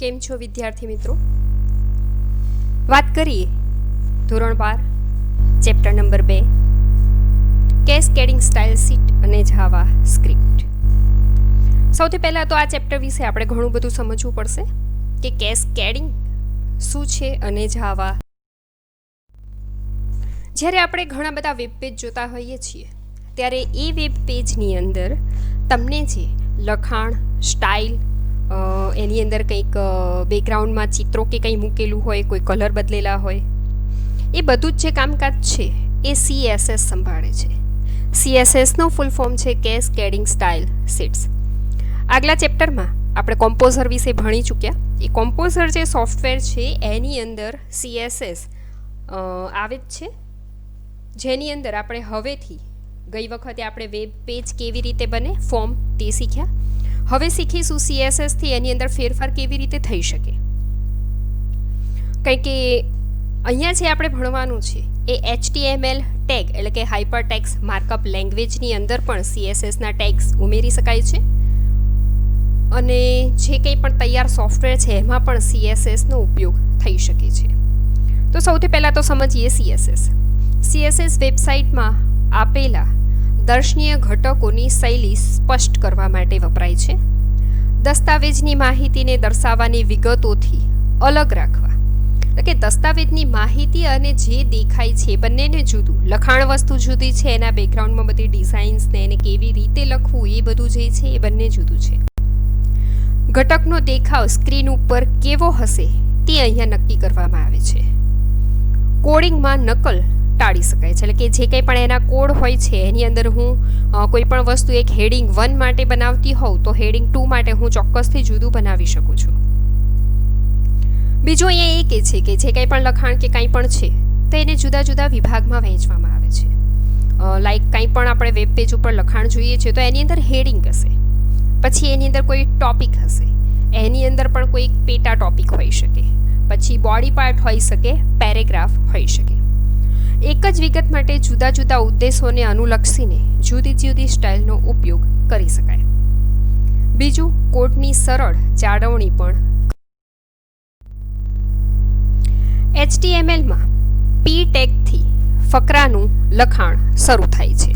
કેમ છો વિદ્યાર્થી મિત્રો? વાત કરીએ ધોરણ 12 chapter number 2 cascading style sheet અને જાવા સ્ક્રિપ્ટ. સૌથી પહેલાં તો આ ચેપ્ટર વિશે આપણે ઘણું બધું સમજવું પડશે કે કેસ્કેડિંગ શું છે અને જાવા. જ્યારે આપણે ઘણા બધા વેબ પેજ જોતા હોઈએ છીએ ત્યારે એ વેબ પેજની અંદર તમને જે લખાણ, સ્ટાઇલ, એની અંદર કંઈક બેકગ્રાઉન્ડમાં ચિત્રો કે કંઈ મૂકેલું હોય, કોઈ કલર બદલેલા હોય, એ બધું જ જે કામકાજ છે એ CSS સંભાળે છે. CSSનો ફૂલ ફોર્મ છે કેસ્કેડિંગ સ્ટાઇલ શીટ્સ. આગલા ચેપ્ટરમાં આપણે કોમ્પોઝર વિશે ભણી ચૂક્યા. એ કોમ્પોઝર જે સોફ્ટવેર છે એની અંદર CSS આવે જ છે, જેની અંદર આપણે હવેથી ગઈ વખતે આપણે વેબ પેજ કેવી રીતે બને ફોર્મ તે શીખ્યા. હવે શીખીશું CSSથી એની અંદર ફેરફાર કેવી રીતે થઈ શકે. કંઈ કે અહીંયા જે આપણે ભણવાનું છે એ HTML ટેગ એટલે કે હાઇપર ટેક્સ્ટ માર્કઅપ લેંગ્વેજની અંદર પણ CSSના ટેગ્સ ઉમેરી શકાય છે અને જે કંઈ પણ તૈયાર સોફ્ટવેર છે એમાં પણ CSSનો ઉપયોગ થઈ શકે છે. તો સૌથી પહેલાં તો સમજીએ CSS વેબસાઇટમાં આપેલા દર્શનીય ઘટકોની શૈલી સ્પષ્ટ કરવા માટે વપરાય છે. દસ્તાવેજની માહિતીને દર્શાવવાની વિગતોથી અલગ રાખવા, એટલે કે દસ્તાવેજની માહિતી અને જે દેખાય છે બંનેને જુદું, લખાણ વસ્તુ જુદી છે, એના બેકગ્રાઉન્ડમાં બધી ડિઝાઇન્સ ને એને કેવી રીતે લખવું એ બધું જે છે એ બંને જુદું છે. ઘટકનો દેખાવ સ્ક્રીન ઉપર કેવો હશે તે અહીંયા નક્કી કરવામાં આવે છે. કોડિંગમાં નકલ ટાળી શકાય છે, એટલે કે જે કંઈ પણ એના કોડ હોય છે એની અંદર હું કોઈ પણ વસ્તુ એક હેડિંગ 1 માટે બનાવતી હોઉં તો હેડિંગ 2 માટે હું ચોક્કસથી જુદું બનાવી શકું છું. બીજું અહીંયા એ કે છે કે જે કંઈ પણ લખાણ કે કંઈ પણ છે તો એને જુદા જુદા વિભાગમાં વહેંચવામાં આવે છે. લાઈક કંઈ પણ આપણે વેબ પેજ ઉપર લખાણ જોઈએ છે તો એની અંદર હેડિંગ હશે, પછી એની અંદર કોઈ ટોપિક હશે, એની અંદર પણ કોઈ પેટા ટોપિક હોઈ શકે, પછી બોડી પાર્ટ હોઈ શકે, પેરેગ્રાફ હોઈ શકે. એક જ વિગત માટે જુદા જુદા ઉદ્દેશોને અનુલક્ષીને જુદી જુદી સ્ટાઇલનો ઉપયોગ કરી શકાય. બીજું, કોડની સરળ જાળવણી પણ. HTMLમાં P ટેગથી ફકરાનું લખાણ શરૂ થાય છે.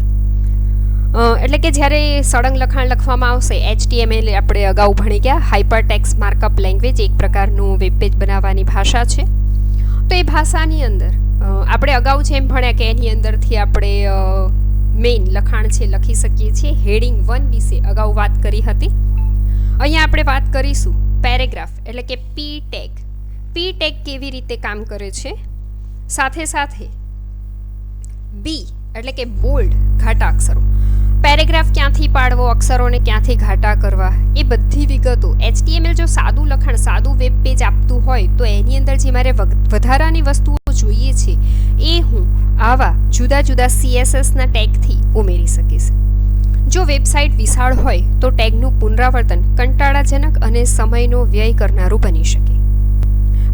એટલે કે જ્યારે સળંગ લખાણ લખવામાં આવશે, HTML આપણે અગાઉ ભણી ગયા, હાઇપર ટેક્સ્ટ માર્કઅપ લેંગ્વેજ એક પ્રકારનું વેબ પેજ બનાવવાની ભાષા છે. તો એ ભાષાની અંદર આપણે અગાઉ જેમ ભણ્યા કે એની અંદરથી આપણે મેઇન લખાણ છે લખી શકીએ છીએ. હેડિંગ 1 વિશે અગાઉ વાત કરી હતી. અહીંયા આપણે વાત કરીશું પેરેગ્રાફ એટલે કે P ટેગ. P ટેગ કેવી રીતે કામ કરે છે, સાથે સાથે B એટલે કે બોલ્ડ ઘાટા અક્ષરો, પેરેગ્રાફ ક્યાંથી પાડવો, અક્ષરોને ક્યાંથી ઘાટા કરવા, એ બધી વિગતો. HTML જો સાદું લખાણ, સાદું વેબ પેજ આપતું હોય તો એની અંદર જે મારે વધારાની વસ્તુઓ જોઈએ છે એ હું આવા જુદા જુદા CSSના ટેગથી ઉમેરી શકીશ. જો વેબસાઇટ વિશાળ હોય તો ટેગનું પુનરાવર્તન કંટાળાજનક અને સમયનો વ્યય કરનારું બની શકે,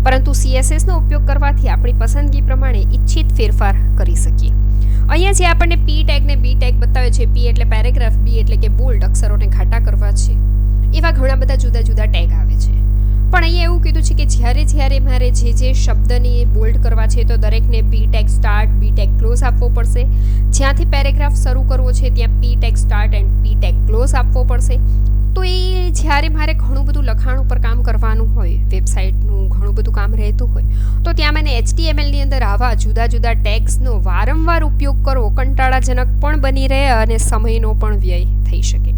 પરંતુ CSSનો ઉપયોગ કરવાથી આપણી પસંદગી પ્રમાણે ઈચ્છિત ફેરફાર કરી શકીએ. અહીંયા જે આપણને P ટેગ ને B ટેગ બતાવે છે, P એટલે પેરેગ્રાફ, B એટલે કે બોલ્ડ અક્ષરોને ઘાટા કરવા છે, એવા ઘણા બધા જુદા જુદા ટેગ આવે છે. પણ અહીંયા એવું કીધું છે કે જ્યારે મારે જે શબ્દને બોલ્ડ કરવા છે તો દરેકને B tag start, B tag close આપવો પડશે. જ્યાંથી પેરેગ્રાફ શરૂ કરવો છે ત્યાં P tag start and P tag close આપવો પડશે. તો એ જ્યારે મારે ઘણું બધું લખાણ ઉપર કામ કરવાનું હોય, વેબસાઇટનું ઘણું બધું કામ રહેતું હોય, તો ત્યાં મને HTMLની અંદર આવા જુદા જુદા ટેગ્સનો વારંવાર ઉપયોગ કરવો કંટાળાજનક પણ બની રહે અને સમયનો પણ વ્યય થઈ શકે.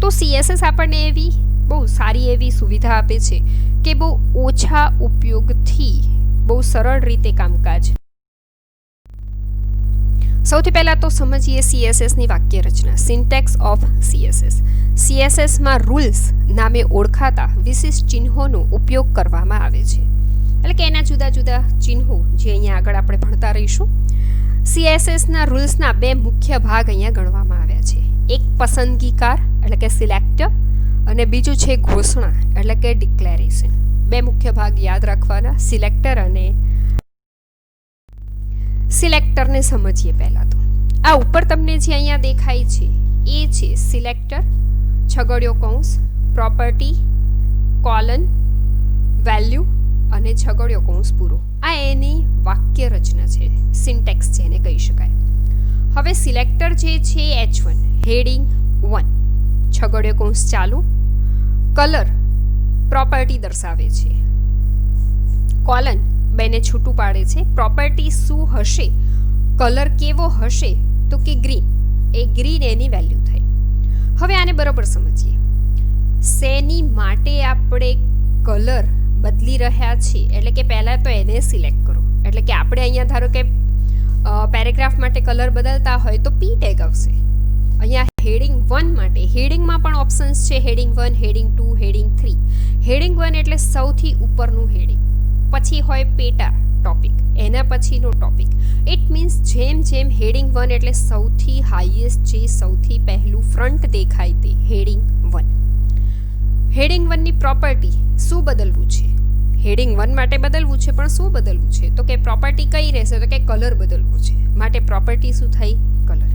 તો CSS આપણને એવી બહુ સારી એવી સુવિધા આપે છે કે બહુ ઓછા ઉપયોગથી બહુ સરળ રીતે કામકાજ. સૌથી પહેલાં તો સમજીએ CSSની વાક્ય રચના, સિન્ટેક્સ ઓફ CSS. CSSમાં રૂલ્સ નામે ઓળખાતા વિશિષ્ટ ચિહ્નોનો ઉપયોગ કરવામાં આવે છે, એટલે કે એના જુદા જુદા ચિહ્નો જે અહીંયા આગળ આપણે ભણતા રહીશું. CSSના રૂલ્સના 2 મુખ્ય ભાગ અહીંયા ગણવામાં આવ્યા છે. એક પસંદગીકાર એટલે કે સિલેક્ટર અને બીજું છે ઘોષણા એટલે કે ડિક્લેરેશન. 2 મુખ્ય ભાગ યાદ રાખવાના, સિલેક્ટર અને સિલેક્ટરને સમજીએ. પહેલાં તો આ ઉપર તમને જે અહીંયા દેખાય છે એ છે સિલેક્ટર, છગડીયો કૌંસ, પ્રોપર્ટી, કોલન, વેલ્યુ અને છગડીયો કૌંસ પૂરો. આ એની વાક્ય રચના છે, સિન્ટેક્સ જેને કહી શકાય. હવે સિલેક્ટર જે છે H1 હેડિંગ 1 છગડીયો કૌંસ ચાલુ, કલર પ્રોપર્ટી દર્શાવે છે, કોલન બેને છૂટું પાડે છે. પ્રોપર્ટી શું હશે, કલર કેવો હશે તો કે ગ્રીન, એ ગ્રીન એની વેલ્યુ થઈ. હવે આને બરાબર સમજીએ. શેની માટે આપણે કલર બદલી રહ્યા છીએ, એટલે કે પહેલાં તો એને સિલેક્ટ કરો. એટલે કે આપણે અહીંયા ધારો કે પેરેગ્રાફ માટે કલર બદલતા હોય તો પી ટેગ આવશે. અહીંયા હેડિંગ 1 માટે હેડિંગમાં પણ ઓપ્શન્સ છે, હેડિંગ 1, હેડિંગ 2, હેડિંગ 3. હેડિંગ 1 એટલે સૌથી ઉપરનું હેડિંગ, પછી હોય પેટા ટોપિક, એના પછીનો ટોપિક. ઇટ મીન્સ જેમ જેમ હેડિંગ 1 એટલે સૌથી હાઈએસ્ટ, જે સૌથી પહેલું ફ્રન્ટ દેખાય તે હેડિંગ 1. હેડિંગ 1ની પ્રોપર્ટી શું બદલવું છે, હેડિંગ 1 માટે બદલવું છે, પણ શું બદલવું છે તો કે પ્રોપર્ટી કઈ રહેશે તો કે કલર બદલવું છે. માટે પ્રોપર્ટી શું થઈ, કલર.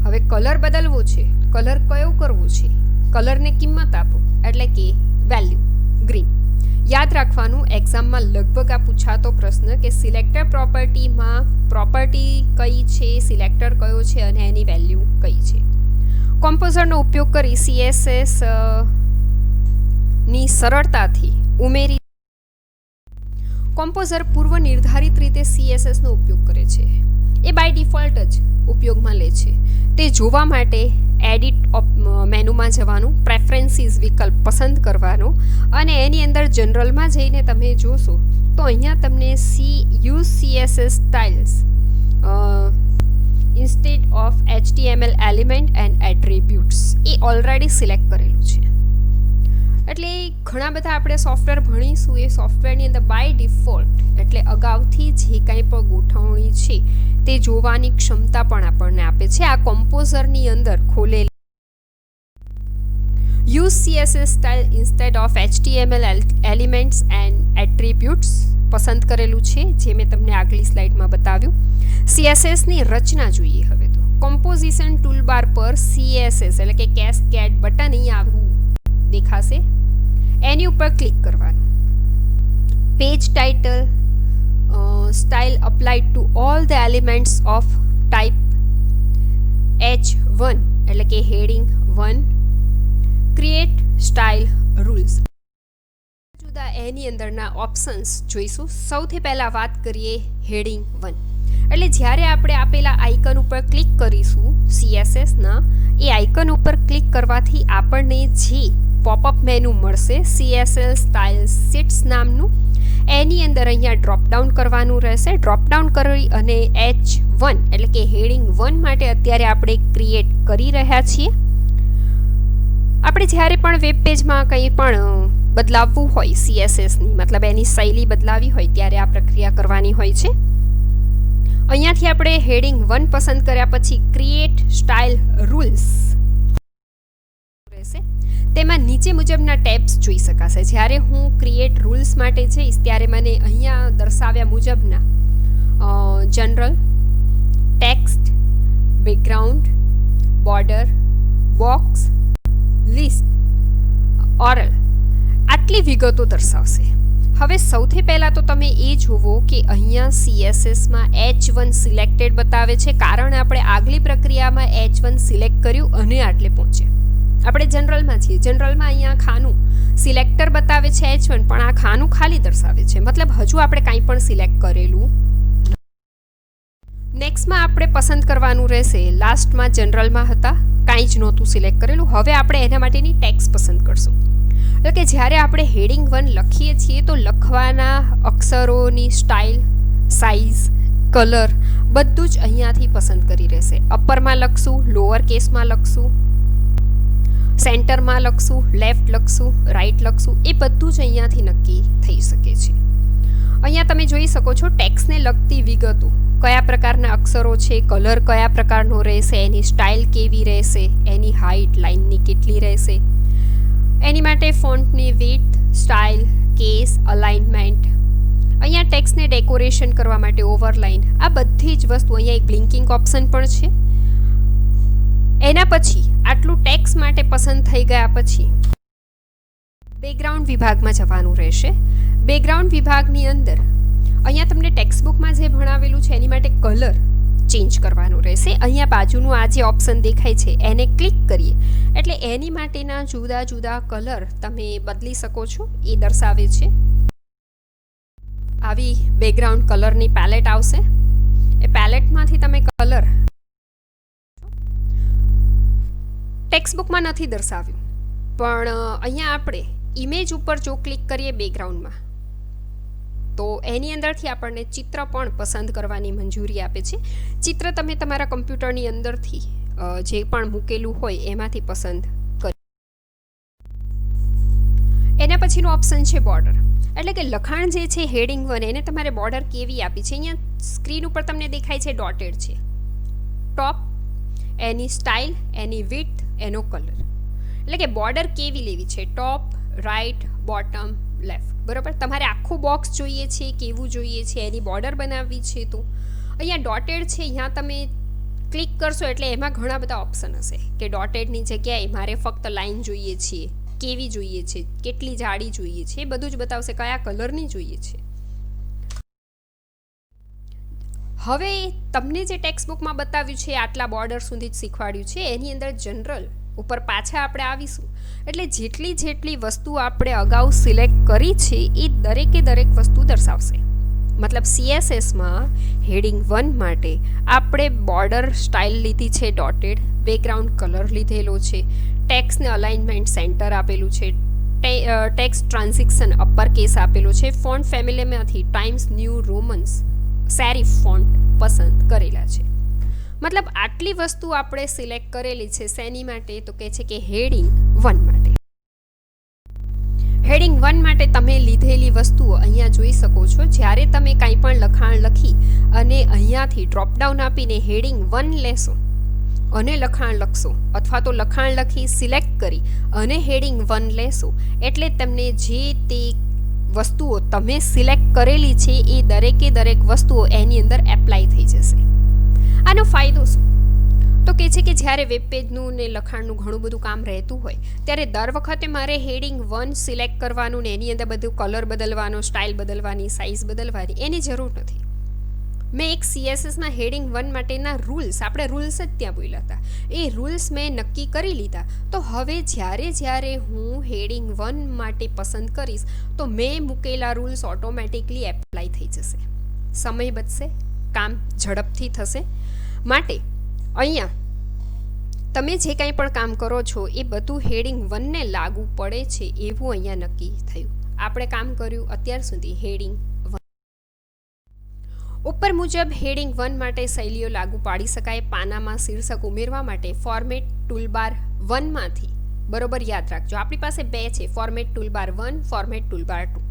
હવે કલર બદલવો છે, કલર કયો કરવો છે, કલરને કિંમત આપો એટલે કે વેલ્યુ ગ્રીન. યાદ રાખવાનું, એક્ઝામમાં લગભગ આ પૂછાતો પ્રશ્ન કે સિલેક્ટર પ્રોપર્ટીમાં પ્રોપર્ટી કઈ છે, સિલેક્ટર કયો છે અને એની વેલ્યુ કઈ છે. કોમ્પોઝરનો ઉપયોગ કરી CSS ની સરળતાથી ઉમેરી. કોમ્પોઝર પૂર્વ નિર્ધારિત રીતે CSS નો ઉપયોગ કરે છે. એ બાય ડિફોલ્ટ જ ઉપયોગમાં લે છે. તે જોવા માટે એડિટ મેનુમાં જવાનું, પ્રેફરન્સીસ વિકલ્પ પસંદ કરવાનો અને એની અંદર જનરલમાં જઈને તમે જોશો તો અહીંયા તમને use CSS styles instead of HTML element and attributes A already select કરેલું છે. એટલે ઘણા બધા આપણે સોફ્ટવેર ભણીશું, એ સોફ્ટવેરની અંદર બાય ડિફોલ્ટ એટલે અગાઉથી જે કંઈ પણ ગોઠવણી છે તે જોવાની ક્ષમતા પણ આપણને આપે છે. આ કોમ્પોઝરની અંદર ખોલેલી use CSS style instead of HTML elements and attributes પસંદ કરેલું છે, જે મેં તમને આગલી સ્લાઇડમાં બતાવ્યું. CSSની રચના જોઈએ હવે તો. કોમ્પોઝિશન ટૂલબાર પર CSS એટલે કે કેસ્કેડ બટન અહીં આવું દેખાશે, એની ઉપર ક્લિક કરવાનું. Page title style applied to all the elements of type H1 એટલે કે હેડિંગ 1. Create style rules. જુદા એની અંદરના ઓપ્શન્સ જોઈશું. સૌથી પહેલાં વાત કરીએ હેડિંગ 1. એટલે જ્યારે આપણે આપેલા આઇકન ઉપર ક્લિક કરીશું CSSના, એ આઇકન ઉપર ક્લિક કરવાથી આપણને જે પોપઅપ મેનુ મળશે CSS સ્ટાઇલ શીટ્સ નામનું, એની અંદર અહીંયા ડ્રોપડાઉન કરવાનું રહેશે. ડ્રોપડાઉન કરી અને H1 એટલે કે હેડિંગ 1 માટે અત્યારે આપણે ક્રિએટ કરી રહ્યા છીએ. આપણે જ્યારે પણ વેબ પેજમાં કંઈ પણ બદલાવવું હોય CSSની, મતલબ એની શૈલી બદલાવી હોય, ત્યારે આ પ્રક્રિયા કરવાની હોય છે. અહીંયાથી આપણે હેડિંગ 1 પસંદ કર્યા પછી ક્રિએટ સ્ટાઇલ રૂલ્સ રહેશે. તેમાં નીચે મુજબના ટેબ્સ જોઈ શકાશે. જ્યારે હું ક્રિએટ રૂલ્સ માટે જઈશ ત્યારે મને અહીંયા દર્શાવ્યા મુજબના general, text, background, border, box, list, oral આટલી વિગતો દર્શાવશે. હવે સૌથી પહેલાં તો તમે એ જુઓ કે અહીંયા CSSમાં H1 સિલેક્ટેડ બતાવે છે, કારણ આપણે આગલી પ્રક્રિયામાં H1 સિલેક્ટ કર્યું અને આટલે પહોંચે. આપણે જનરલમાં છીએ, જનરલમાં અહીંયા ખાનું સિલેક્ટર બતાવે છે H1, પણ આ ખાનું ખાલી દર્શાવે છે, મતલબ હજુ આપણે કાંઈ પણ સિલેક્ટ કરેલું. નેક્સ્ટમાં આપણે પસંદ કરવાનું રહેશે. લાસ્ટમાં જનરલમાં હતા, કાંઈ જ નહોતું સિલેક્ટ કરેલું. હવે આપણે એના માટેની ટેક્સ્ટ પસંદ કરશું. એટલે કે જ્યારે આપણે હેડિંગ 1 લખીએ છીએ તો લખવાના અક્ષરોની સ્ટાઇલ, સાઇઝ, કલર બધું જ અહીંયાથી પસંદ કરી રહેશે. અપરમાં લખશું, લોઅર કેસમાં લખશું, સેન્ટરમાં લખશું, લેફ્ટ લખશું, રાઈટ લખશું, એ બધું જ અહીંયાથી નક્કી થઈ શકે છે. અહીંયા તમે જોઈ શકો છો ટેક્સ્ટને લગતી વિગતો, કયા પ્રકારના અક્ષરો છે, કલર કયા પ્રકારનો રહેશે, એની સ્ટાઇલ કેવી રહેશે, એની હાઇટ લાઇનની કેટલી રહેશે, એની માટે ફોન્ટની વિડ્થ, સ્ટાઇલ, કેસ, અલાઇનમેન્ટ. અહીંયા ટેક્સ્ટને ડેકોરેશન કરવા માટે ઓવરલાઇન, આ બધી જ વસ્તુ. અહીંયા એક બ્લિંકિંગ ઓપ્શન પણ છે. એના પછી આટલું ટેક્સ્ટ માટે પસંદ થઈ ગયા પછી બેકગ્રાઉન્ડ વિભાગમાં જવાનું રહેશે. બેકગ્રાઉન્ડ વિભાગની અંદર અહીંયા તમને ટેક્સ્ટબુકમાં જે ભણાવેલું છે એની માટે કલર ચેન્જ કરવાનું રહેશે. અહીંયા બાજુનું આ જે ઓપ્શન દેખાય છે એને ક્લિક કરીએ એટલે એની માટેના જુદા જુદા કલર તમે બદલી શકો છો એ દર્શાવે છે. આવી બેકગ્રાઉન્ડ કલરની પેલેટ આવશે. એ પેલેટમાંથી તમે કલર ટેક્સ્ટબુકમાં નથી દર્શાવ્યું, પણ અહીંયા આપણે ઇમેજ ઉપર જો ક્લિક કરીએ બેકગ્રાઉન્ડમાં તો એની અંદરથી આપણને ચિત્ર પણ પસંદ કરવાની મંજૂરી આપે છે. ચિત્ર તમે તમારા કમ્પ્યુટરની અંદરથી જે પણ મૂકેલું હોય એમાંથી પસંદ કરી. એના પછીનો ઓપ્શન છે બોર્ડર, એટલે કે લખાણ જે છે હેડિંગ 1 એને તમારે બોર્ડર કેવી આપી છે. અહીંયા સ્ક્રીન ઉપર તમને દેખાય છે ડોટેડ છે. ટોપ, એની સ્ટાઇલ, એની વિડ્થ, એનો કલર, એટલે કે બોર્ડર કેવી લેવી છે, ટોપ, રાઇટ, બોટમ, લેફ્ટ. બરાબર, તમારે આખું બોક્સ જોઈએ છે, કેવું જોઈએ છે, એની બોર્ડર બનાવવી છે. તો અહીંયા ડોટેડ છે, અહીંયા તમે ક્લિક કરશો એટલે એમાં ઘણા બધા ઓપ્શન હશે કે ડોટેડની જગ્યાએ મારે ફક્ત લાઇન જોઈએ છે, કેવી જોઈએ છે, કેટલી જાડી જોઈએ છે, એ બધું જ બતાવશે, કયા કલરની જોઈએ છે. હવે તમને જે ટેક્સ્ટબુકમાં બતાવ્યું છે આટલા બોર્ડર સુધી જ શીખવાડ્યું છે, એની અંદર જનરલ ઉપર પાછા આપણે આવીશું એટલે જેટલી વસ્તુ આપણે અગાઉ સિલેક્ટ કરી છે એ દરેકે દરેક વસ્તુ દર્શાવશે. મતલબ CSSમાં હેડિંગ 1 માટે આપણે બોર્ડર સ્ટાઇલ લીધી છે ડોટેડ, બેકગ્રાઉન્ડ કલર લીધેલો છે, ટેક્સ્ટને અલાઇનમેન્ટ સેન્ટર આપેલું છે, ટેક્સ્ટ ટ્રાન્ઝિશન અપર કેસ આપેલો છે, ફોન્ટ ફેમિલીમાંથી Times New Romans serif font પસંદ કરેલા છે. મતલબ આટલી વસ્તુ આપણે સિલેક્ટ કરેલી છે શેની માટે? તો કહે છે કે હેડિંગ 1 માટે. હેડિંગ 1 માટે તમે લીધેલી વસ્તુઓ અહીંયા જોઈ શકો છો. જ્યારે તમે કંઈ પણ લખાણ લખી અને અહીંયાથી ડ્રોપડાઉન આપીને હેડિંગ 1 લેશો અને લખાણ લખશો, અથવા તો લખાણ લખી સિલેક્ટ કરી અને હેડિંગ 1 લેશો એટલે તમને જે તે વસ્તુઓ તમે સિલેક્ટ કરેલી છે એ દરેકે દરેક વસ્તુઓ એની અંદર એપ્લાય થઈ જશે. આનો ફાયદો શું? તો કહે છે કે જ્યારે વેબ પેજનું ને લખાણનું ઘણું બધું કામ રહેતું હોય ત્યારે દર વખતે મારે હેડિંગ 1 સિલેક્ટ કરવાનું ને એની અંદર બધું કલર બદલવાનો, સ્ટાઇલ બદલવાની, સાઇઝ બદલવાની એની જરૂર નથી. મેં એક CSSમાં હેડિંગ 1 માટેના રૂલ્સ, આપણે રૂલ્સ જ ત્યાં બોલ્યા હતા, એ રૂલ્સ મેં નક્કી કરી લીધા. તો હવે જ્યારે હું હેડિંગ 1 માટે પસંદ કરીશ તો મેં મૂકેલા રૂલ્સ ઓટોમેટિકલી એપ્લાય થઈ જશે. સમય બચશે, કામ ઝડપથી થશે. માટે અહીંયા તમે જે કંઈ પણ કામ કરો છો એ બધું હેડિંગ 1 ને લાગુ પડે છે એવું અહીંયા નક્કી થયું. આપણે કામ કર્યું અત્યાર સુધી હેડિંગ 1 ઉપર મુજબ. હેડિંગ 1 માટે શૈલીઓ લાગુ પાડી શકાય. પાનામાં શીર્ષક ઉમેરવા માટે ફોર્મેટ ટૂલબાર 1 માંથી, બરોબર યાદ રાખજો, આપણી પાસે બે છે, ફોર્મેટ ટૂલબાર 1, ફોર્મેટ ટૂલબાર 2.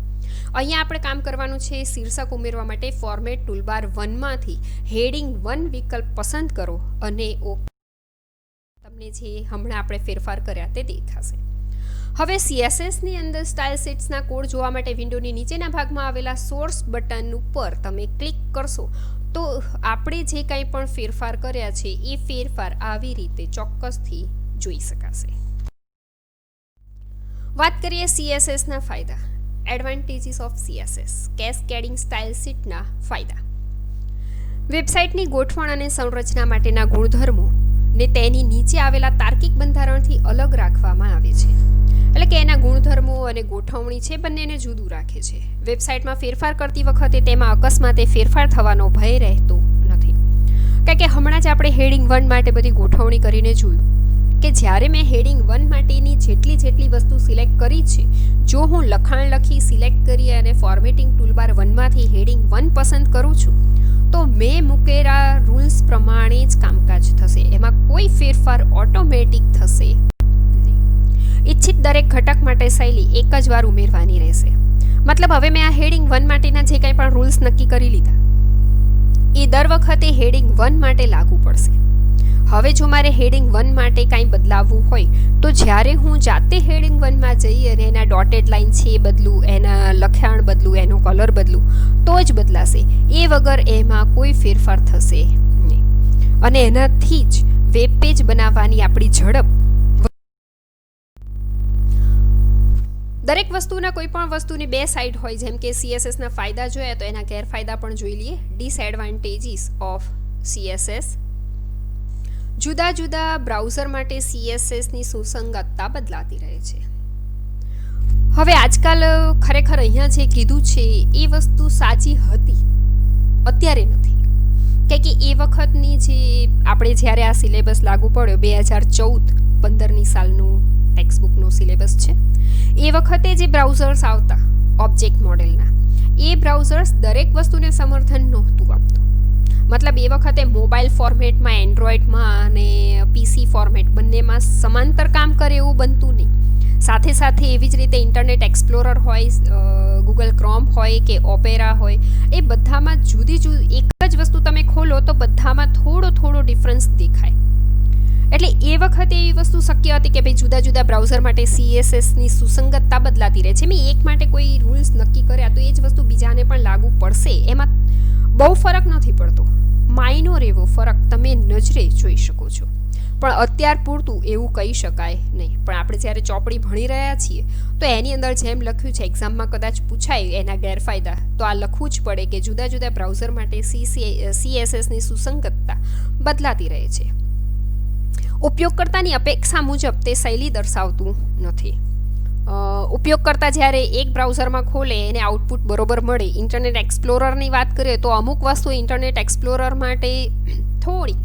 અહીંયા આપણે કામ કરવાનું છે શીર્ષક ઉમેરવા માટે ફોર્મેટ ટૂલબાર 1 માંથી હેડિંગ 1 વિકલ્પ પસંદ કરો અને તમને જે હમણાં આપણે ફેરફાર કર્યા તે દેખાશે. હવે CSSની અંદર સ્ટાઇલ શીટ્સના કોડ જોવા માટે વિન્ડોની નીચેના ભાગમાં આવેલા સોર્સ બટન ઉપર તમે ક્લિક કરશો તો આપણે જે કંઈ પણ ફેરફાર કર્યા છે એ ફેરફાર આવી રીતે ચોક્કસથી જોઈ શકાશે. વાત કરીએ CSSના ફાયદા, advantages of CSS, cascading style શીટના ફાયદા. વેબસાઇટની ગોઠવણ અને સંરચના માટેના ગુણધર્મો ને તેની નીચે આવેલા તાર્કિક બંધારણથી અલગ રાખવામાં આવે છે. એટલે કે એના ગુણધર્મો અને ગોઠવણી છે બંનેને જુદું રાખે છે. વેબસાઇટમાં ફેરફાર કરતી વખતે તેમાં અકસ્માતે ફેરફાર થવાનો ભય રહેતો નથી. કારણ કે હમણાં જ આપણે હેડિંગ 1 માટે બધી ગોઠવણી કરીને જોયું કે જ્યારે મેં હેડિંગ 1 માટેની જેટલી વસ્તુ સિલેક્ટ કરી છે, જો હું લખાણ લખી સિલેક્ટ કરી અને ફોર્મેટિંગ ટૂલબાર 1 માંથી હેડિંગ 1 પસંદ કરું છું તો મેં મૂકેલા રૂલ્સ પ્રમાણે જ કામકાજ થશે. એમાં કોઈ ફેરફાર ઓટોમેટિક થશે નહીં. ઇચ્છિત દરેક ઘટક માટે શૈલી એક જ વાર ઉમેરવાની રહેશે. મતલબ હવે મેં આ હેડિંગ 1 માટેના જે કંઈ પણ રૂલ્સ નક્કી કરી લીધા એ દર વખતે હેડિંગ 1 માટે લાગુ પડશે. હવે જો મારે હેડિંગ 1 માટે કાંઈ બદલાવવું હોય તો જ્યારે હું જાતે હેડિંગ 1 માં જઈ અને એના ડોટેડ લાઇન છે એ બદલું, એના લખાણ બદલું, એનો કલર બદલું તો જ બદલાશે. એ વગર એમાં કોઈ ફેરફાર થશે નહીં. અને એનાથી જ વેબ પેજ બનાવવાની આપણી ઝડપ. દરેક વસ્તુના કોઈ પણ વસ્તુની બે સાઈડ હોય, જેમ કે CSSના ફાયદા જોયા તો એના ગેરફાયદા પણ જોઈ લઈએ. Disadvantages of CSS. જુદા જુદા બ્રાઉઝર માટે CSSની સુસંગતતા બદલાતી રહે છે. હવે આજકાલ ખરેખર અહીંયા જે કીધું છે એ વસ્તુ સાચી હતી, અત્યારે નથી. કે એ વખતની જે આપણે જ્યારે આ સિલેબસ લાગુ પડ્યો 2014-15ની સાલનું ટેક્સ્ટબુકનો સિલેબસ છે, એ વખતે જે બ્રાઉઝર્સ આવતા ઓબ્જેક્ટ મોડેલના, એ બ્રાઉઝર્સ દરેક વસ્તુને સમર્થન નહોતું આપતું. મતલબ એ વખતે મોબાઈલ ફોર્મેટમાં, એન્ડ્રોઈડમાં અને PC ફોર્મેટ બંનેમાં સમાંતર કામ કરે એવું બનતું નહીં. સાથે સાથે એવી જ રીતે ઇન્ટરનેટ એક્સપ્લોરર હોય, ગૂગલ ક્રોમ હોય કે ઓપેરા હોય, એ બધામાં જુદી જુદી એક જ વસ્તુ તમે ખોલો તો બધામાં થોડો ડિફરન્સ દેખાય. એટલે એ વખતે એવી વસ્તુ શક્ય હતી કે ભાઈ જુદા જુદા બ્રાઉઝર માટે CSSની સુસંગતતા બદલાતી રહે છે. મેં એક માટે કોઈ રૂલ્સ નક્કી કર્યા તો એ જ વસ્તુ બીજાને પણ લાગુ પડશે, એમાં બહુ ફરક નથી પડતો. માઇનોર એવો ફરક તમે નજરે જોઈ શકો છો, પણ અત્યાર પૂરતું એવું કહી શકાય નહીં. પણ આપણે જ્યારે ચોપડી ભણી રહ્યા છીએ તો એની અંદર જેમ લખ્યું છે, એક્ઝામમાં કદાચ પૂછાય એના ગેરફાયદા, તો આ લખવું જ પડે કે જુદા જુદા બ્રાઉઝર માટે CSSની સુસંગતતા બદલાતી રહે છે. ઉપયોગકર્તાની અપેક્ષા મુજબ તે શૈલી દર્શાવતું નથી. ઉપયોગકર્તા જ્યારે એક બ્રાઉઝરમાં ખોલે એને આઉટપુટ બરોબર મળે. ઇન્ટરનેટ એક્સપ્લોરરની વાત કરીએ તો અમુક વસ્તુ ઇન્ટરનેટ એક્સપ્લોરર માટે થોડીક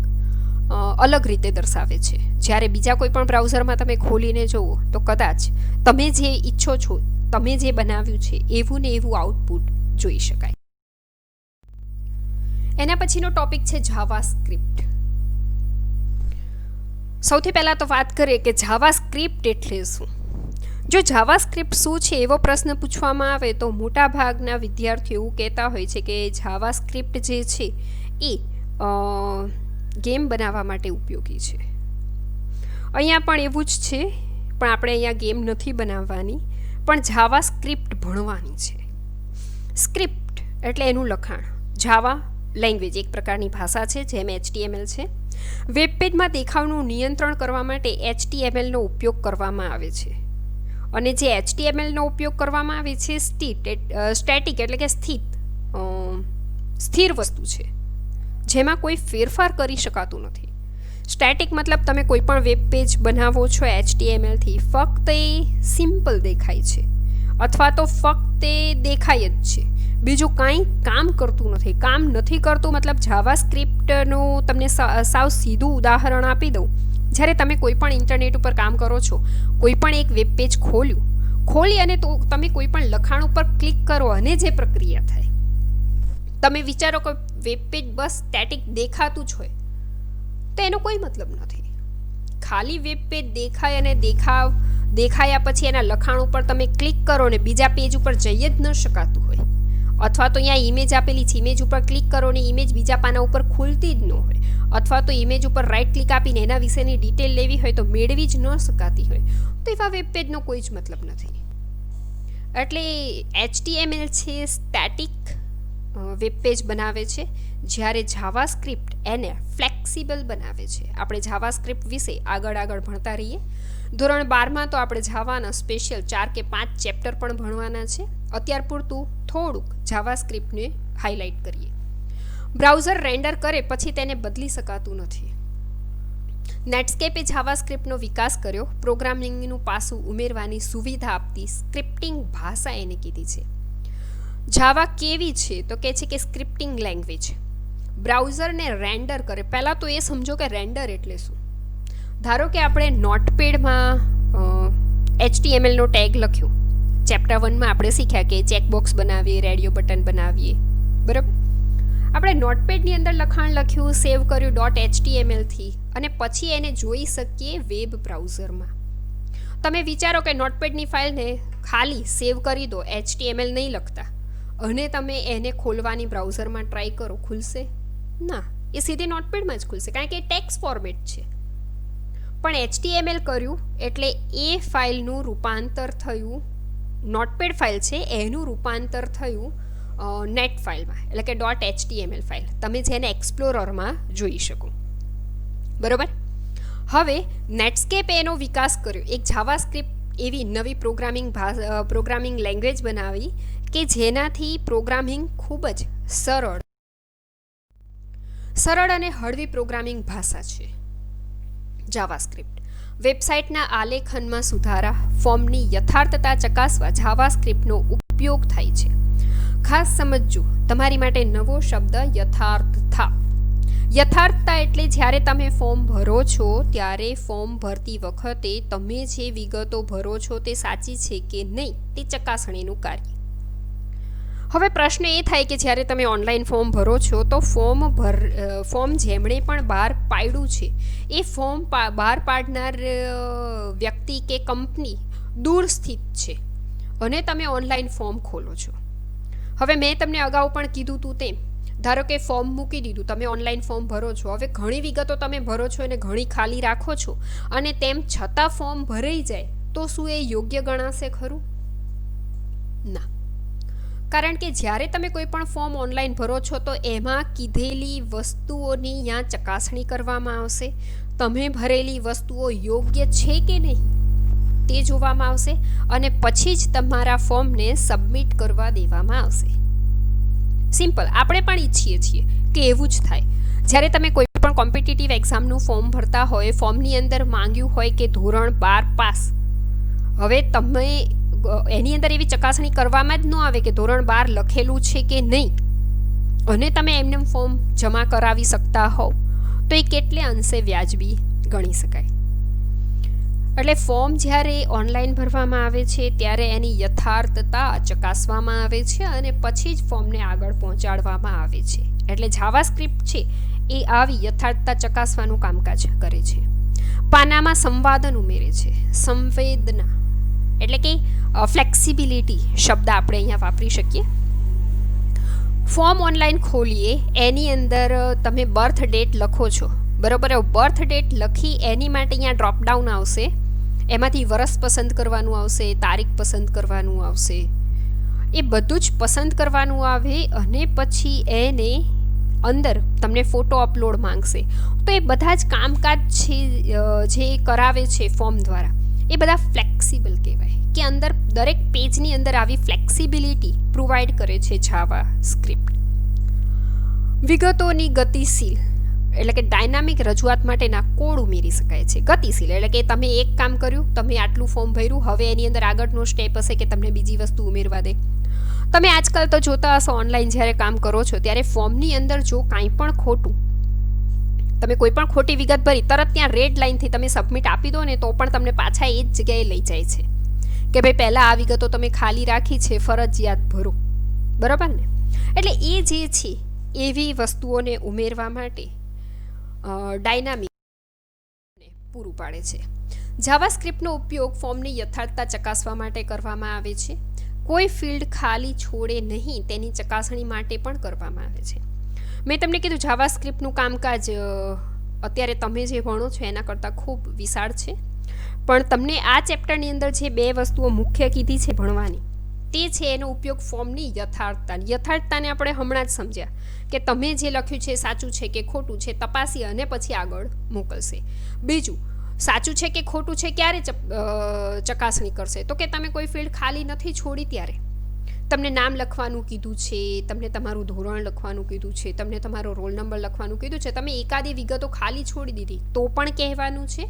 અલગ રીતે દર્શાવે છે. જ્યારે બીજા કોઈ પણ બ્રાઉઝરમાં તમે ખોલીને જુઓ તો કદાચ તમે જે ઈચ્છો છો, તમે જે બનાવ્યું છે એવું ને એવું આઉટપુટ જોઈ શકાય. એના પછીનો ટોપિક છે જાવાસ્ક્રિપ્ટ. સૌથી પહેલાં તો વાત કરીએ કે જાવાસ્ક્રિપ્ટ એટલે શું. જો જાવાસ્ક્રિપ્ટ શું છે એવો પ્રશ્ન પૂછવામાં આવે તો મોટાભાગના વિદ્યાર્થીઓ એવું કહેતા હોય છે કે જાવાસ્ક્રિપ્ટ જે છે એ ગેમ બનાવવા માટે ઉપયોગી છે. અહીંયા પણ એવું જ છે, પણ આપણે અહીંયા ગેમ નથી બનાવવાની, પણ જાવાસ્ક્રિપ્ટ ભણવાની છે. સ્ક્રિપ્ટ એટલે એનું લખાણ. જાવા લેંગ્વેજ એક પ્રકારની ભાષા છે, જેમ HTML છે. વેબ પેજમાં દેખાવનું નિયંત્રણ કરવા માટે HTMLનો ઉપયોગ કરવામાં આવે છે. અને જે HTMLનો ઉપયોગ કરવામાં આવે છે સ્ટેટિક એટલે કે સ્થિર વસ્તુ છે, જેમાં કોઈ ફેરફાર કરી શકાતું નથી. સ્ટેટિક મતલબ તમે કોઈ પણ વેબ પેજ બનાવો છો HTMLથી, ફક્ત એ સિમ્પલ દેખાય છે અથવા તો ફક્ત એ દેખાય જ છે, બીજું કાંઈ કામ કરતું નથી. કામ નથી કરતું મતલબ જાવાસ્ક્રિપ્ટનું તમને સાવ સીધું ઉદાહરણ આપી દઉં. જ્યારે તમે કોઈ પણ ઇન્ટરનેટ ઉપર કામ કરો છો, કોઈ પણ એક વેબ પેજ ખોલી અને તો તમે કોઈ પણ લખાણ ઉપર ક્લિક કરો અને જે પ્રક્રિયા થાય, તમે વિચારો કે વેબ પેજ બસ સ્ટેટિક દેખાતું જ હોય, તો એનો કોઈ મતલબ નથી. ખાલી વેબ પેજ દેખાય અને દેખાયા પછી એના લખાણ ઉપર તમે ક્લિક કરો ને બીજા પેજ ઉપર જઈ જ ન શકાતું હોય, અથવા તો અહીંયા ઇમેજ આપેલી છે, ઇમેજ ઉપર ક્લિક કરો ને ઇમેજ બીજા પાના ઉપર ખુલતી જ ન હોય, અથવા તો ઇમેજ ઉપર રાઈટ ક્લિક આપીને એના વિશેની ડિટેલ લેવી હોય તો મેળવી જ ન શકાતી હોય, તો એવા વેબ પેજનો કોઈ જ મતલબ નથી. એટલે HTML છે સ્ટેટિક વેબ પેજ બનાવે છે, જ્યારે જાવાસ્ક્રિપ્ટ એને ફ્લેક્સિબલ બનાવે છે. આપણે જાવાસ્ક્રિપ્ટ વિશે આગળ ભણતા રહીએ. ધોરણ 12માં તો આપણે જાવાના સ્પેશિયલ 4 કે 5 ચેપ્ટર પણ ભણવાના છે. અત્યાર પૂરતું થોડુંક જાવાસ્ક્રિપ્ટને હાઇલાઇટ કરીએ. બ્રાઉઝર રેન્ડર કરે પછી તેને બદલી શકાતું નથી. નેટસ્કેપે જાવાસ્ક્રિપ્ટનો વિકાસ કર્યો. પ્રોગ્રામિંગનું પાસું ઉમેરવાની સુવિધા આપતી સ્ક્રિપ્ટિંગ ભાષા એને કીધી છે. જાવા કેવી છે તો કહે છે કે સ્ક્રિપ્ટિંગ લેંગ્વેજ બ્રાઉઝરને રેન્ડર કરે. પહેલાં તો એ સમજો કે રેન્ડર એટલે શું. ધારો કે આપણે નોટપેડમાં HTMLનો ટેગ લખ્યો. ચેપ્ટર 1માં આપણે શીખ્યા કે ચેકબોક્સ બનાવીએ, રેડિયો બટન બનાવીએ, બરાબર. આપણે નોટપેડની અંદર લખાણ લખ્યું, સેવ કર્યું .htmlથી, અને પછી એને જોઈ શકીએ વેબ બ્રાઉઝરમાં. તમે વિચારો કે નોટપેડની ફાઇલને ખાલી સેવ કરી દો, HTML નહીં લખતા, અને તમે એને ખોલવાની બ્રાઉઝરમાં ટ્રાય કરો, ખુલશે ના, એ સીધી નોટપેડમાં જ ખુલશે, કારણ કે એ ટેક્સ્ટ ફોર્મેટ છે. પણ HTML કર્યું એટલે એ ફાઇલનું રૂપાંતર થયું, નોટપેડ ફાઇલ છે એનું રૂપાંતર થયું નેટ ફાઇલમાં, એટલે કે .html ફાઇલ, તમે જેને એક્સપ્લોરરમાં જોઈ શકો, બરાબર. હવે નેટસ્કેપ એનો વિકાસ કર્યો. એક જાવાસ્ક્રિપ્ટ એવી નવી પ્રોગ્રામિંગ લેંગ્વેજ બનાવી કે જેનાથી પ્રોગ્રામિંગ ખૂબ જ સરળ અને હળવી પ્રોગ્રામિંગ ભાષા છે જાવાસ્ક્રિપ્ટ. વેબસાઇટના આલેખનમાં સુધારા, ફોર્મની યથાર્થતા ચકાસવા જાવાસ્ક્રિપ્ટનો ઉપયોગ થાય છે. ખાસ સમજજો, તમારી માટે નવો શબ્દ યથાર્થતા. યથાર્થતા એટલે જ્યારે તમે ફોર્મ ભરો છો ત્યારે ફોર્મ ભરતી વખતે તમે જે વિગતો ભરો છો તે સાચી છે કે નહીં તે ચકાસણીનું કાર્ય. હવે પ્રશ્ન એ થાય કે જ્યારે તમે ઓનલાઈન ફોર્મ ભરો છો તો ફોર્મ જેમણે પણ બહાર પાડ્યું છે એ ફોર્મ બહાર પાડનાર વ્યક્તિ કે કંપની દૂર સ્થિત છે અને તમે ઓનલાઈન ફોર્મ ખોલો છો. હવે મેં તમને અગાઉ પણ કીધું હતું તેમ, ધારો કે ફોર્મ મૂકી દીધું, તમે ઓનલાઈન ફોર્મ ભરો છો, હવે ઘણી વિગતો તમે ભરો છો અને ઘણી ખાલી રાખો છો અને તેમ છતાં ફોર્મ ભરાઈ જાય તો શું એ યોગ્ય ગણાશે ખરું? ના. કારણ કે જ્યારે તમે કોઈ પણ ફોર્મ ઓનલાઈન ભરો છો તો એમાં કીધેલી વસ્તુઓની ત્યાં ચકાસણી કરવામાં આવશે. તમે ભરેલી વસ્તુઓ યોગ્ય છે કે નહીં તે જોવામાં આવશે અને પછી જ તમારા ફોર્મને સબમિટ કરવા દેવામાં આવશે. સિમ્પલ. આપણે પણ ઈચ્છીએ છીએ કે એવું જ થાય. જ્યારે તમે કોઈ પણ કોમ્પિટિટિવ એક્ઝામનું ફોર્મ ભરતા હોય, ફોર્મની અંદર માંગ્યું હોય કે ધોરણ 12 પાસ. હવે તમે એની અંદર એવી ચકાસણી કરવામાં જ ન આવે કે ધોરણ 12 લખેલું છે કે નહીં અને તમે એમને ફોર્મ જમા કરાવી શકતા હોવ તો એ કેટલે અંશે વ્યાજબી ગણી શકાય. એટલે ફોર્મ જ્યારે ઓનલાઈન ભરવામાં આવે છે ત્યારે એની યથાર્થતા ચકાસવામાં આવે છે અને પછી જ ફોર્મને આગળ પહોંચાડવામાં આવે છે. એટલે જાવાસ્ક્રિપ્ટ છે એ આવી યથાર્થતા ચકાસવાનું કામકાજ કરે છે. પાનામાં સંવાદન ઉમેરે છે. સંવેદના એટલે કે ફ્લેક્સિબિલિટી શબ્દ આપણે અહીંયા વાપરી શકીએ. ફોર્મ ઓનલાઈન ખોલીએ, એની અંદર તમે બર્થ ડેટ લખો છો, બરાબર. બર્થ ડેટ લખી એની માટે અહીંયા ડ્રોપડાઉન આવશે, એમાંથી વર્ષ પસંદ કરવાનું આવશે, તારીખ પસંદ કરવાનું આવશે, એ બધું જ પસંદ કરવાનું આવે અને પછી એને અંદર તમને ફોટો અપલોડ માંગશે. તો એ બધા જ કામકાજ છે જે કરાવે છે ફોર્મ દ્વારા, એ બધા ફ્લેક્સિબલ કહેવાય કે અંદર દરેક પેજની અંદર આવી ફ્લેક્સિબિલિટી પ્રોવાઈડ કરે છે જાવાસ્ક્રિપ્ટ. વિગતોની ગતિશીલ એટલે કે ડાયનામિક રજૂઆત માટેના કોડ ઉમેરી શકાય છે. ગતિશીલ એટલે કે તમે એક કામ કર્યું, તમે આટલું ફોર્મ ભર્યું, હવે એની અંદર આગળનો સ્ટેપ હશે કે તમને બીજી વસ્તુ ઉમેરવા દે. તમે આજકાલ તો જોતા હશો ઓનલાઈન જ્યારે કામ કરો છો ત્યારે ફોર્મની અંદર જો કાંઈ પણ ખોટું, તમે કોઈ પણ ખોટી વિગત ભરી તરત ત્યાં રેડ લાઇનથી તમે સબમિટ આપી દો ને તો પણ તમને પાછા એ જ જગ્યાએ લઈ જાય છે કે ભાઈ પહેલાં આ વિગતો તમે ખાલી રાખી છે, ફરજિયાત ભરો, બરાબર ને. એટલે એ જે છે એવી વસ્તુઓને ઉમેરવા માટે ડાયનામિક પૂરું પાડે છે. જાવાસ્ક્રિપ્ટનો ઉપયોગ ફોર્મની યથાર્થતા ચકાસવા માટે કરવામાં આવે છે. કોઈ ફિલ્ડ ખાલી છોડે નહીં તેની ચકાસણી માટે પણ કરવામાં આવે છે. મેં તમને કીધું જાવાસ્ક્રિપ્ટનું કામકાજ અત્યારે તમે જે ભણો છો એના કરતાં ખૂબ વિશાળ છે, પણ તમને આ ચેપ્ટરની અંદર જે બે વસ્તુઓ મુખ્ય કીધી છે ભણવાની તે છે એનો ઉપયોગ ફોર્મની યથાર્થતાને આપણે હમણાં જ સમજ્યા કે તમે જે લખ્યું છે સાચું છે કે ખોટું છે તપાસી અને પછી આગળ મોકલશે. બીજું, સાચું છે કે ખોટું છે ક્યારે ચકાસણી કરશે? તો કે તમે કોઈ ફિલ્ડ ખાલી નથી છોડી ત્યારે. તમને નામ લખવાનું કીધું છે, તમને તમારું ધોરણ લખવાનું કીધું છે, તમને તમારો રોલ નંબર લખવાનું કીધું છે, તમે એકાદી વિગતો ખાલી છોડી દીધી તો પણ કહેવાનું છે.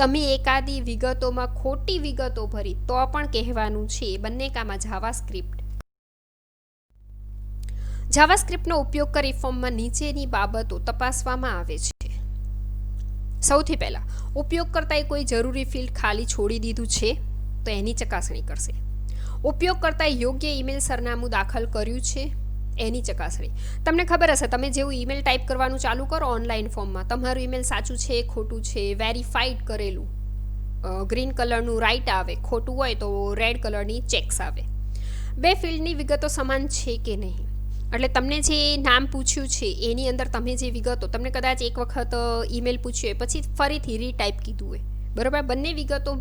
તમે એકાદી વિગતોમાં ખોટી વિગતો ભરી તો પણ કહેવાનું છે. બંને કામમાં જાવાસ્ક્રિપ્ટનો ઉપયોગ કરી ફોર્મમાં નીચેની બાબતો તપાસવામાં આવે છે. સૌથી પહેલાં ઉપયોગકર્તાએ કોઈ જરૂરી ફિલ્ડ ખાલી છોડી દીધું છે તો એની ચકાસણી કરશે. ઉપયોગકર્તાએ યોગ્ય ઈમેલ સરનામું દાખલ કર્યું છે એની ચકાસણી. તમને ખબર હશે, તમે જેવું ઈમેલ ટાઈપ કરવાનું ચાલુ કરો ઓનલાઈન ફોર્મમાં, તમારું ઈમેલ સાચું છે ખોટું છે વેરીફાઈડ કરેલું ગ્રીન કલરનું રાઈટ આવે, ખોટું હોય તો રેડ કલરની ચેક્સ આવે. બે ફિલ્ડની વિગતો સમાન છે કે નહીં, એટલે તમને જે નામ પૂછ્યું છે એની અંદર તમે જે વિગતો, તમને કદાચ એક વખત ઈમેલ પૂછ્યું હોય પછી ફરીથી રીટાઈપ કીધું હોય, બરાબર, બંને વિગતો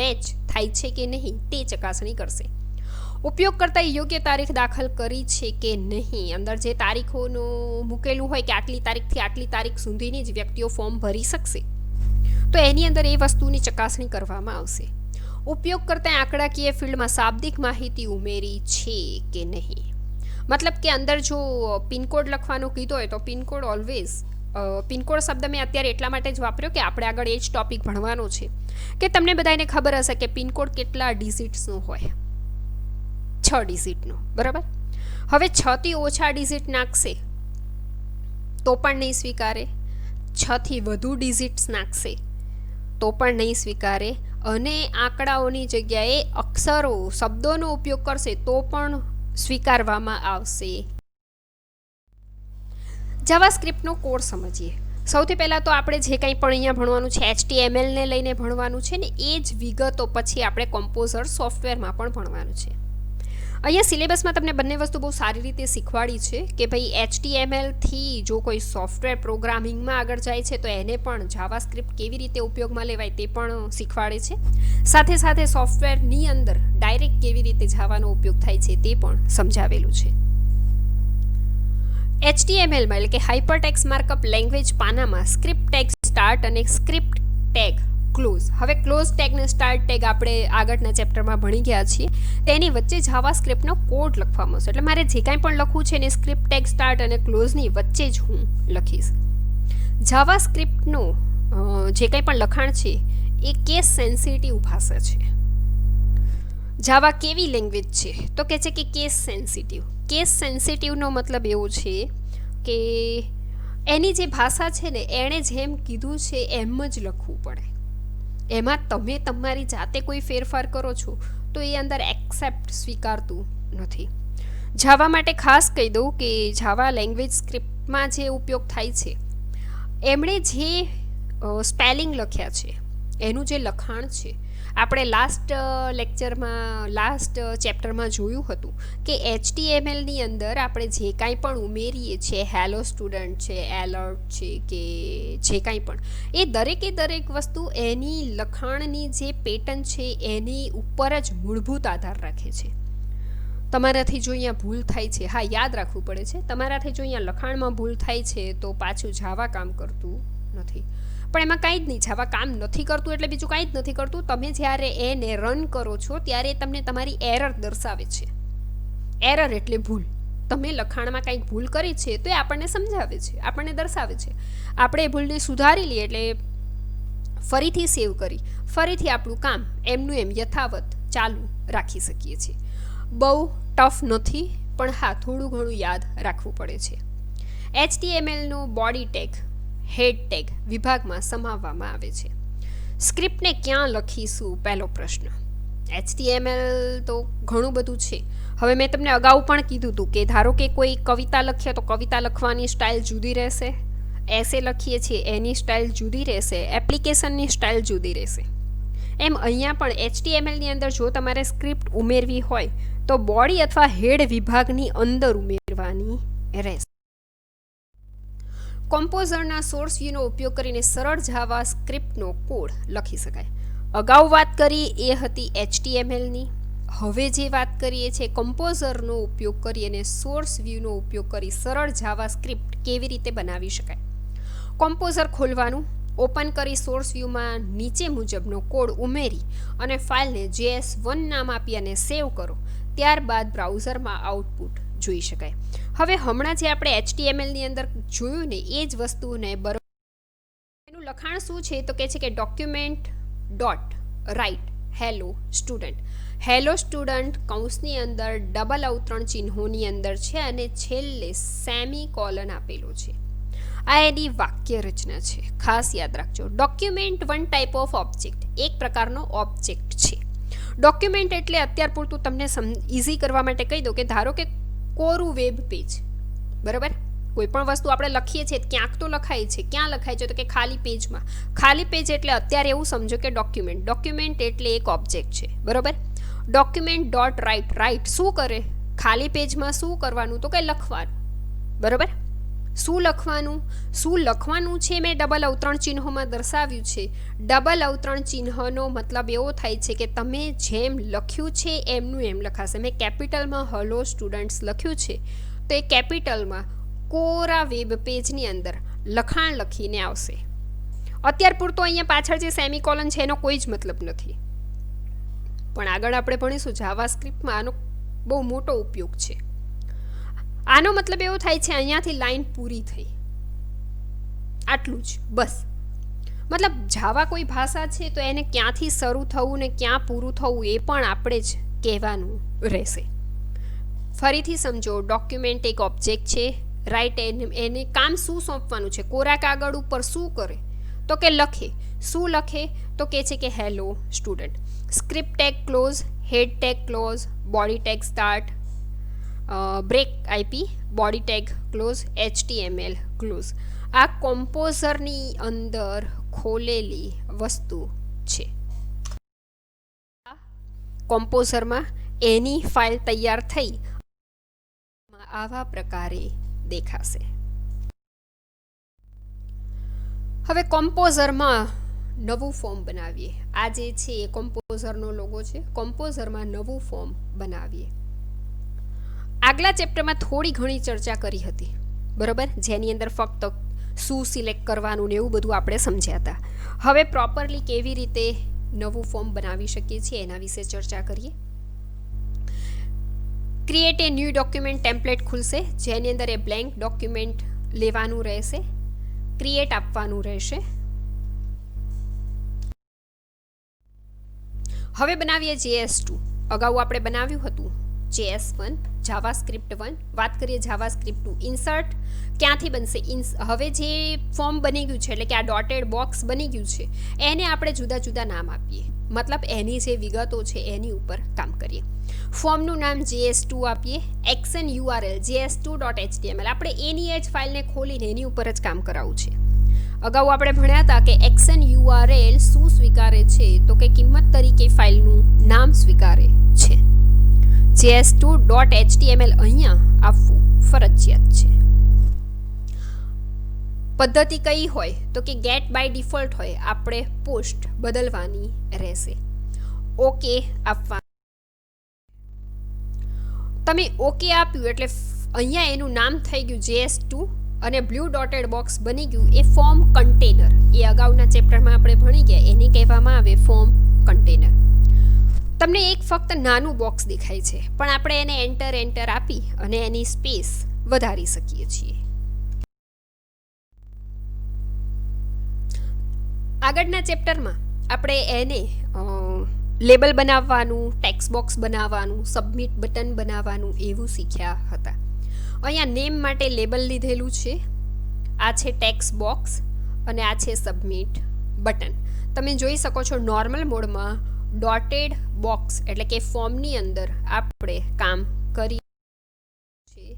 મેચ થાય છે કે નહીં તે ચકાસણી કરશે. ઉપયોગકર્તાએ યોગ્ય તારીખ દાખલ કરી છે કે નહીં, અંદર જે તારીખોનું મૂકેલું હોય કે આટલી તારીખથી આટલી તારીખ સુધીની જ વ્યક્તિઓ ફોર્મ ભરી શકશે તો એની અંદર એ વસ્તુની ચકાસણી કરવામાં આવશે. ઉપયોગ કરતા આંકડાકીય ફિલ્ડમાં શાબ્દિક માહિતી ઉમેરી છે કે નહીં. મતલબ કે અંદર જો પિનકોડ લખવાનું કીધું હોય તો પિનકોડ ઓલવેઝ પિનકોડ શબ્દ મેં અત્યારે એટલા માટે જ વાપર્યો કે આપણે આગળ એ જ ટોપિક ભણવાનો છે કે તમને બધાને ખબર હશે કે પિનકોડ કેટલા ડિજિટ્સનું હોય, 6 ડિજિટનું, બરાબર. હવે 6થી ઓછા ડિજિટ નાખશે તો પણ નહીં સ્વીકારે, 6થી વધુ ડિજિટ્સ નાખશે તો પણ નહીં સ્વીકારે, અને આંકડાઓની જગ્યાએ અક્ષરો શબ્દોનો ઉપયોગ કરશે તો પણ સ્વીકારવામાં આવશે. જાવાસ્ક્રિપ્ટનો કોડ સમજીએ. સૌથી પહેલાં તો આપણે જે કંઈ પણ અહીંયા ભણવાનું છે HTMLને લઈને ભણવાનું છે ને એ જ વિગતો પછી આપણે કમ્પોઝર સોફ્ટવેરમાં પણ ભણવાનું છે. અહીંયા સિલેબસમાં તમને બંને વસ્તુ બહુ સારી રીતે શીખવાડી છે કે ભાઈ HTMLથી જો કોઈ સોફ્ટવેર પ્રોગ્રામિંગમાં આગળ જાય છે તો એને પણ જાવાસ્ક્રિપ્ટ કેવી રીતે ઉપયોગમાં લેવાય તે પણ શીખવાડે છે. સાથે સાથે સોફ્ટવેરની અંદર ડાયરેક્ટ કેવી રીતે જાવાનો ઉપયોગ થાય છે તે પણ સમજાવેલું છે. HTMLમાં એટલે કે હાઇપરટેક્સ્ટ માર્કઅપ લેંગ્વેજ પાનામાં સ્ક્રિપ્ટ ટેગ સ્ટાર્ટ અને સ્ક્રિપ્ટ ટેગ ક્લોઝ. હવે ક્લોઝ ટેગ ને સ્ટાર્ટ ટેગ આપણે આગળના ચેપ્ટરમાં ભણી ગયા છીએ. તેની વચ્ચે જાવાસ્ક્રિપ્ટનો કોડ લખવામાં આવશે. એટલે મારે જે કાંઈ પણ લખવું છે ને સ્ક્રિપ્ટ ટેગ સ્ટાર્ટ અને ક્લોઝની વચ્ચે જ હું લખીશ. જાવાસ્ક્રિપ્ટનો જે કંઈ પણ લખાણ છે એ કેસ સેન્સિટિવ ભાષા છે. જાવા કેવી લેંગ્વેજ છે તો કહે છે કે કેસ સેન્સિટિવ. કેસ સેન્સિટિવનો મતલબ એવો છે કે એની જે ભાષા છે ને એણે જેમ કીધું છે એમ જ લખવું પડે. એમાં તમે તમારી જાતે કોઈ ફેરફાર કરો છો તો એ અંદર એક્સેપ્ટ સ્વીકારતું નથી. જાવા માટે ખાસ કહી દઉં કે જાવા લેંગ્વેજ સ્ક્રિપ્ટમાં જે ઉપયોગ થાય છે એમણે જે સ્પેલિંગ લખ્યા છે એનું જે લખાણ છે આપણે લાસ્ટ ચેપ્ટરમાં જોયું હતું કે HTMLની અંદર આપણે જે કાંઈ પણ ઉમેરીએ છીએ, હેલો સ્ટુડન્ટ છે, એલર્ટ છે કે જે કાંઈ પણ, એ દરેક વસ્તુ એની લખાણની જે પેટર્ન છે એની ઉપર જ મૂળભૂત આધાર રાખે છે. તમારાથી જો અહીંયા ભૂલ થાય છે, હા યાદ રાખવું પડે છે, તમારાથી જો અહીંયા લખાણમાં ભૂલ થાય છે તો પાછું જાવા કામ કરતું નથી. પણ એમાં કાંઈ જ નહીં, જાવા કામ નથી કરતું એટલે બીજું કાંઈ જ નથી કરતું. તમે જ્યારે એને રન કરો છો ત્યારે તમને તમારી એરર દર્શાવે છે. એરર એટલે ભૂલ. તમે લખાણમાં કંઈક ભૂલ કરી છે તો એ આપણને સમજાવે છે, આપણને દર્શાવે છે. આપણે એ ભૂલને સુધારી લઈએ એટલે ફરીથી સેવ કરી ફરીથી આપણું કામ એમનું એમ યથાવત ચાલુ રાખી શકીએ છીએ. બહુ ટફ નથી, પણ હા થોડું ઘણું યાદ રાખવું પડે છે. HTMLનો બોડી ટેગ, હેડ ટેગ વિભાગમાં સમાવવામાં આવે છે. સ્ક્રિપ્ટને ક્યાં લખીશું પહેલો પ્રશ્ન. HTML તો ઘણું બધું છે. હવે મેં તમને અગાઉ પણ કીધું હતું કે ધારો કે કોઈ કવિતા લખીએ તો કવિતા લખવાની સ્ટાઇલ જુદી રહેશે, એસે લખીએ છીએ એની સ્ટાઇલ જુદી રહેશે, એપ્લિકેશનની સ્ટાઇલ જુદી રહેશે. એમ અહીંયા પણ HTMLની અંદર જો તમારે સ્ક્રિપ્ટ ઉમેરવી હોય તો બોડી અથવા હેડ વિભાગની અંદર ઉમેરવાની રહેશે. કમ્પોઝરના સોર્સ વ્યૂનો ઉપયોગ કરીને સરળ જાવા સ્ક્રિપ્ટનો કોડ લખી શકાય. અગાઉ વાત કરી એ હતી HTMLની. હવે જે વાત કરીએ છીએ કમ્પોઝરનો ઉપયોગ કરી અને સોર્સ વ્યૂનો ઉપયોગ કરી સરળ જાવા સ્ક્રિપ્ટ કેવી રીતે બનાવી શકાય. કમ્પોઝર ખોલવાનું, ઓપન કરી સોર્સ વ્યૂમાં નીચે મુજબનો કોડ ઉમેરી અને ફાઇલને JS1 નામ આપી અને સેવ કરો. ત્યારબાદ બ્રાઉઝરમાં આઉટપુટ જોઈ શકાય. હવે હમણાં જે આપણે HTMLની અંદર જોયું ને એ જ વસ્તુને બરોબર એનું લખાણ શું છે તો કહે છે કે document dot write hello student. Hello student કૌંસની અંદર ડબલ અવતરણ ચિહ્નોની અંદર છે અને છેલ્લે સેમી કોલન આપેલો છે. આ એની વાક્ય રચના છે, ખાસ યાદ રાખજો. Document one type of object, એક પ્રકારનો ઓબ્જેક્ટ છે. ડોક્યુમેન્ટ એટલે અત્યાર પૂરતું તમને ઇઝી કરવા માટે કહી દો કે ધારો કે કોરું વેબ પેજ, બરાબર. કોઈ પણ વસ્તુ આપણે લખીએ છીએ ક્યાંક તો લખાય છે, ક્યાં લખાય છે તો કે ખાલી પેજમાં. ખાલી પેજ એટલે અત્યારે એવું સમજો કે ડોક્યુમેન્ટ. ડોક્યુમેન્ટ એટલે એક ઓબ્જેક્ટ છે, બરાબર. ડોક્યુમેન્ટ ડોટ રાઇટ, રાઇટ શું કરે? ખાલી પેજમાં શું કરવાનું તો કે લખવાનું, બરાબર. શું લખવાનું છે મેં ડબલ અવતરણ ચિહ્નોમાં દર્શાવ્યું છે. ડબલ અવતરણ ચિહ્નનો મતલબ એવો થાય છે કે તમે જેમ લખ્યું છે એમનું એમ લખાશે. મેં કેપિટલમાં હેલો સ્ટુડન્ટ્સ લખ્યું છે તો એ કેપિટલમાં કોરા વેબ પેજની અંદર લખાણ લખીને આવશે. અત્યાર પૂરતો અહીંયા પાછળ જે સેમિકોલન છે એનો કોઈ જ મતલબ નથી. પણ આગળ આપણે ભણીશું જાવાસ્ક્રિપ્ટમાં આનો બહુ મોટો ઉપયોગ છે. આનો મતલબ એવો થાય છે અહીંયાથી લાઈન પૂરી થઈ, આટલું જ બસ. મતલબ જાવા કોઈ ભાષા છે તો એને ક્યાંથી શરૂ થવું ને ક્યાં પૂરું થવું એ પણ આપણે જ કહેવાનું રહેશે. ફરીથી સમજો, ડોક્યુમેન્ટ એક ઓબ્જેક્ટ છે, રાઈટ. એને કામ શું સોંપવાનું છે? કોરા કાગળ ઉપર શું કરે? તો કે લખે. શું લખે? તો કે છે કે hello student. Script tag close, head tag close, body tag start, break IP, body tag close, HTML close. આ કોમ્પોઝરની અંદર ખોલેલી વસ્તુ છે. કોમ્પોઝરમાં એની ફાઇલ તૈયાર થઈ આવા પ્રકારે દેખાશે. હવે કોમ્પોઝરમાં નવું ફોર્મ બનાવીએ. આ જે છે એ કોમ્પોઝરનો લોગો છે. કોમ્પોઝરમાં નવું ફોર્મ બનાવીએ. આગલા ચેપ્ટરમાં થોડી ઘણી ચર્ચા કરી હતી, બરાબર, જેની અંદર ફક્ત શું સિલેક્ટ કરવાનું ને એવું બધું આપણે સમજ્યા હતા. હવે પ્રોપરલી કેવી રીતે નવું ફોર્મ બનાવી શકીએ છીએ એના વિશે ચર્ચા કરીએ. Create a new document template ખુલશે, જેની અંદર એ બ્લેન્ક ડોક્યુમેન્ટ લેવાનું રહેશે, ક્રિએટ આપવાનું રહેશે. હવે બનાવીએ JS2. અગાઉ આપણે બનાવ્યું હતું JS1, જાવાસ્ક્રિપ્ટ 1. વાત કરીએ જાવાસ્ક્રિપ્ટ 2. ઇન્સર્ટ ક્યાંથી બનશે? હવે જે ફોર્મ બની ગયું છે, એટલે કે આ ડોટેડ બોક્સ બની ગયું છે, એને આપણે જુદા જુદા નામ આપીએ. મતલબ એની જે વિગતો છે એની ઉપર કામ કરીએ. ફોર્મનું નામ JS2 આપીએ. Action URL js2.html. આપણે એની જ ફાઇલને ખોલીને એની ઉપર જ કામ કરાવવું છે. અગાઉ આપણે ભણ્યા હતા કે એક્શન URL શું સ્વીકારે છે? તો કે કિંમત તરીકે ફાઇલનું નામ સ્વીકારે છે. js2.html અહીંયા આપવું ફરજિયાત છે. પદ્ધતિ કઈ હોય? તો કે ગેટ બાય ડિફોલ્ટ હોય, આપણે પોસ્ટ બદલવાની રહેશે. ઓકે આપવા. તમે ઓકે આપ્યું એટલે અહીંયા એનું નામ થઈ ગયું JS2 અને બ્લુ ડોટેડ બોક્સ બની ગયું એ ફોર્મ કન્ટેનર. એ અગાઉના ચેપ્ટરમાં આપણે ભણી ગયા, એને કહેવામાં આવે ફોર્મ કન્ટેનર. તમને એક ફક્ત નાનું બોક્સ દેખાય છે, પણ આપણે એને એન્ટર આપી અને એની સ્પેસ વધારી શકીએ છીએ. આગળના ચેપ્ટરમાં આપણે એને લેબલ બનાવવાનું, ટેક્સ્ટ બોક્સ બનાવવાનું, સબમિટ બટન બનાવવાનું એવું શીખ્યા હતા. અહીંયા નેમ માટે લેબલ લીધેલું છે, આ છે ટેક્સ્ટ બોક્સ અને આ છે સબમિટ બટન. તમે જોઈ શકો છો નોર્મલ મોડમાં ડોટેડ બોક્સ એટલે કે ફોર્મની અંદર આપણે કામ કરીએ છીએ.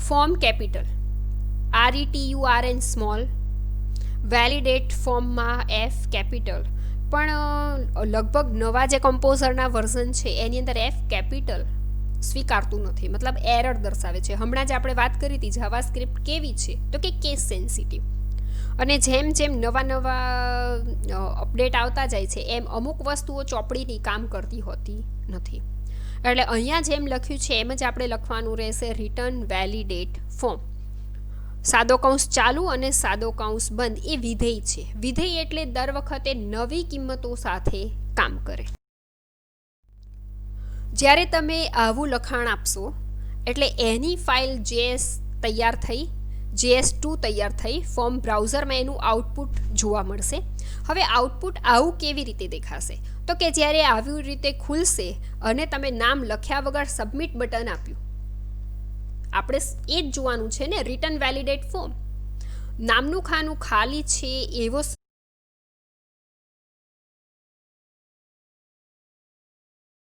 Form capital, RETURN small, validate ફોર્મમાં F કેપિટલ. પણ લગભગ નવા જે કમ્પોઝરના વર્ઝન છે એની અંદર F કેપિટલ સ્વીકારતું નથી, મતલબ એરર દર્શાવે છે. હમણાં જ આપણે વાત કરી હતી જાવાસ્ક્રિપ્ટ કેવી છે, તો કે કેસ સેન્સિટિવ. અને જેમ જેમ નવા અપડેટ આવતા જાય છે એમ અમુક વસ્તુઓ ચોપડીની કામ કરતી હોતી નથી. એટલે અહીંયા જેમ લખ્યું છે એમ જ આપણે લખવાનું રહેશે રિટર્ન વેલિડેટ ફોર્મ. સાદો કૌંસ ચાલુ અને સાદો કૌંસ બંધ એ વિધેય છે. વિધેય એટલે દર વખતે નવી કિંમતો સાથે કામ કરે. જ્યારે તમે આવું લખાણ આપશો એટલે એની ફાઇલ તૈયાર થઈ, JS2 તૈયાર થઈ, ફોર્મ બ્રાઉઝરમાં એનું આઉટપુટ જોવા મળશે. હવે આઉટપુટ આવું કેવી રીતે દેખાશે? તો કે જ્યારે આવી રીતે ખુલશે અને તમે નામ લખ્યા વગર સબમિટ બટન આપ્યું, આપણે એ જ જોવાનું છે ને, રિટર્ન વેલિડેટ ફોર્મ. નામનું ખાનું ખાલી છે એવો